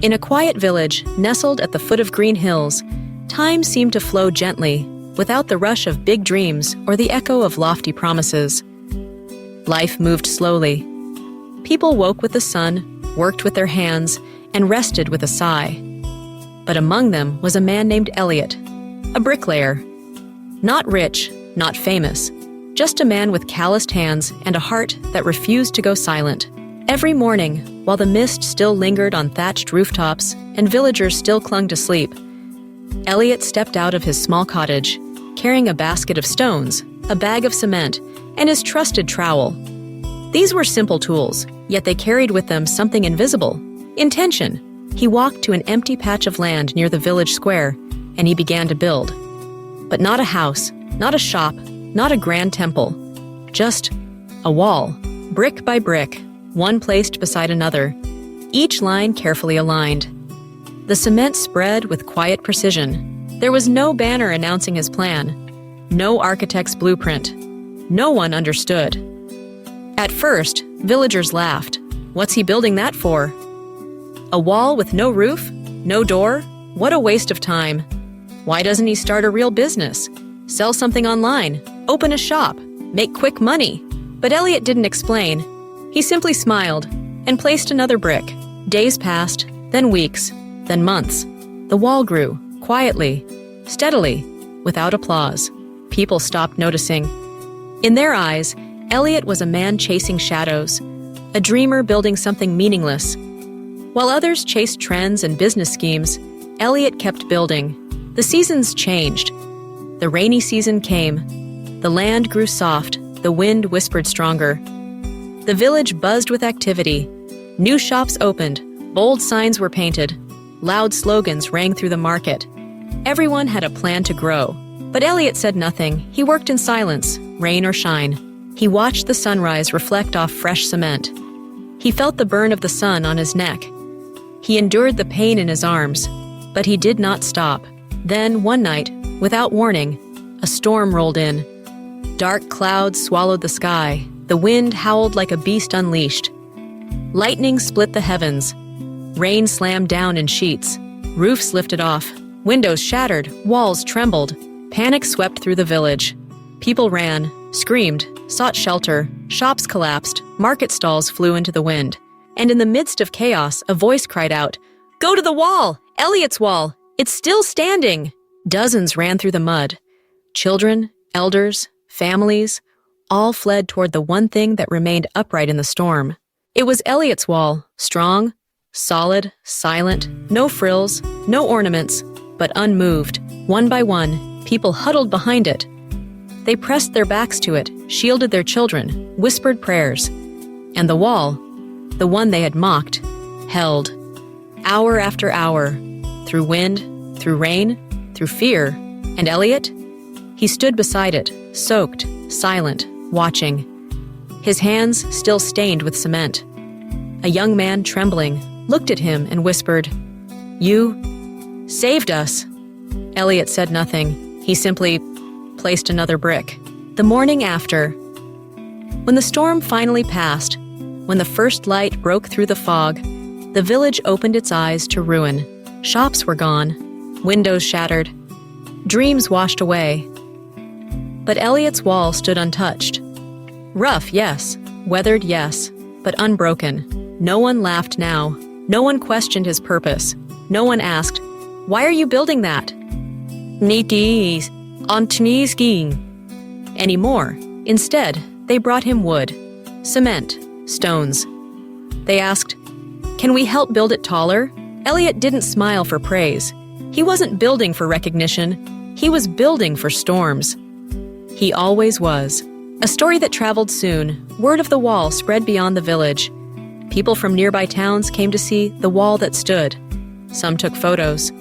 In a quiet village nestled at the foot of green hills, time seemed to flow gently, without the rush of big dreams or the echo of lofty promises. Life moved slowly. People woke with the sun, worked with their hands, and rested with a sigh. But among them was a man named Elliot, a bricklayer. Not rich, not famous, just a man with calloused hands and a heart that refused to go silent. Every morning, while the mist still lingered on thatched rooftops and villagers still clung to sleep, Elliot stepped out of his small cottage, carrying a basket of stones, a bag of cement, and his trusted trowel. These were simple tools, yet they carried with them something invisible: intention. He walked to an empty patch of land near the village square, and he began to build. But not a house, not a shop, not a grand temple. Just a wall, brick by brick, one placed beside another, each line carefully aligned. The cement spread with quiet precision. There was no banner announcing his plan, no architect's blueprint. No one understood. At first, villagers laughed. What's he building that for? A wall with no roof? No door? What a waste of time. Why doesn't he start a real business? Sell something online? Open a shop? Make quick money? But Elliot didn't explain. He simply smiled and placed another brick. Days passed, then weeks, then months. The wall grew, quietly, steadily, without applause. People stopped noticing. In their eyes, Elliot was a man chasing shadows, a dreamer building something meaningless. While others chased trends and business schemes, Elliot kept building. The seasons changed. The rainy season came. The land grew soft. The wind whispered stronger. The village buzzed with activity. New shops opened. Bold signs were painted. Loud slogans rang through the market. Everyone had a plan to grow. But Elliot said nothing. He worked in silence, rain or shine. He watched the sunrise reflect off fresh cement. He felt the burn of the sun on his neck. He endured the pain in his arms, but he did not stop. Then, one night, without warning, a storm rolled in. Dark clouds swallowed the sky. The wind howled like a beast unleashed. Lightning split the heavens. Rain slammed down in sheets. Roofs lifted off. Windows shattered. Walls trembled. Panic swept through the village. People ran, screamed, sought shelter. Shops collapsed. Market stalls flew into the wind. And in the midst of chaos, a voice cried out, "Go to the wall! Elliot's wall! It's still standing!" Dozens ran through the mud. Children, elders, families, all fled toward the one thing that remained upright in the storm. It was Elliot's wall, strong, solid, silent, no frills, no ornaments, but unmoved. One by one, people huddled behind it. They pressed their backs to it, shielded their children, whispered prayers. And the wall, the one they had mocked, held. Hour after hour, through wind, through rain, through fear. And Elliot? He stood beside it, soaked, silent, watching. His hands still stained with cement. A young man, trembling, looked at him and whispered, "You saved us." Elliot said nothing. He simply placed another brick. The morning after, when the storm finally passed, when the first light broke through the fog, the village opened its eyes to ruin. Shops were gone, windows shattered, dreams washed away. But Elliot's wall stood untouched. Rough, yes. Weathered, yes. But unbroken. No one laughed now. No one questioned his purpose. No one asked, "Why are you building that?" "Nitis, Antony skiing." Anymore. Instead, they brought him wood, cement, stones. They asked, "Can we help build it taller?" Elliot didn't smile for praise. He wasn't building for recognition. He was building for storms. He always was. A story that traveled soon. Word of the wall spread beyond the village. People from nearby towns came to see the wall that stood. Some took photos.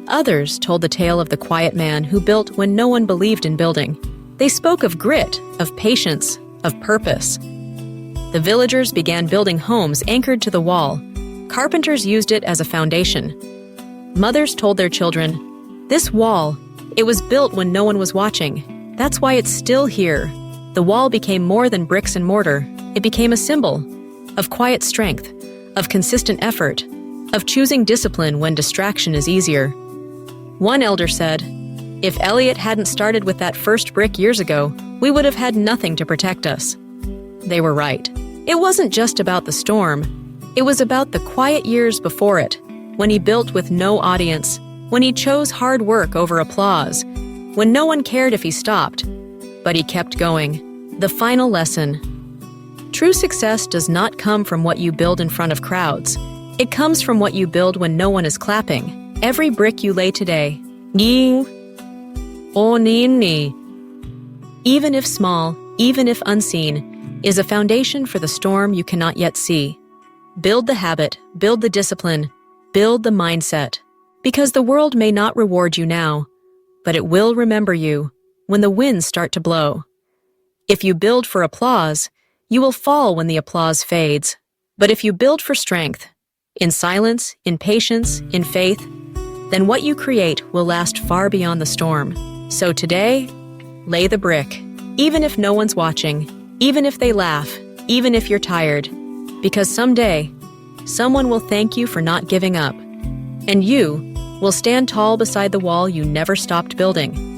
Others told the tale of the quiet man who built when no one believed in building. They spoke of grit, of patience, of purpose. The villagers began building homes anchored to the wall. Carpenters used it as a foundation. Mothers told their children, "This wall, it was built when no one was watching. That's why it's still here." The wall became more than bricks and mortar. It became a symbol of quiet strength, of consistent effort, of choosing discipline when distraction is easier. One elder said, "If Elliot hadn't started with that first brick years ago, we would have had nothing to protect us." They were right. It wasn't just about the storm. It was about the quiet years before it, when he built with no audience, when he chose hard work over applause, when no one cared if he stopped. But he kept going. The final lesson. True success does not come from what you build in front of crowds. It comes from what you build when no one is clapping. Every brick you lay today, even if small, even if unseen, is a foundation for the storm you cannot yet see. Build the habit, build the discipline, build the mindset. Because the world may not reward you now, but it will remember you when the winds start to blow. If you build for applause, you will fall when the applause fades. But if you build for strength, in silence, in patience, in faith, then what you create will last far beyond the storm. So today, lay the brick, even if no one's watching, even if they laugh, even if you're tired, because someday, someone will thank you for not giving up, and you will stand tall beside the wall you never stopped building.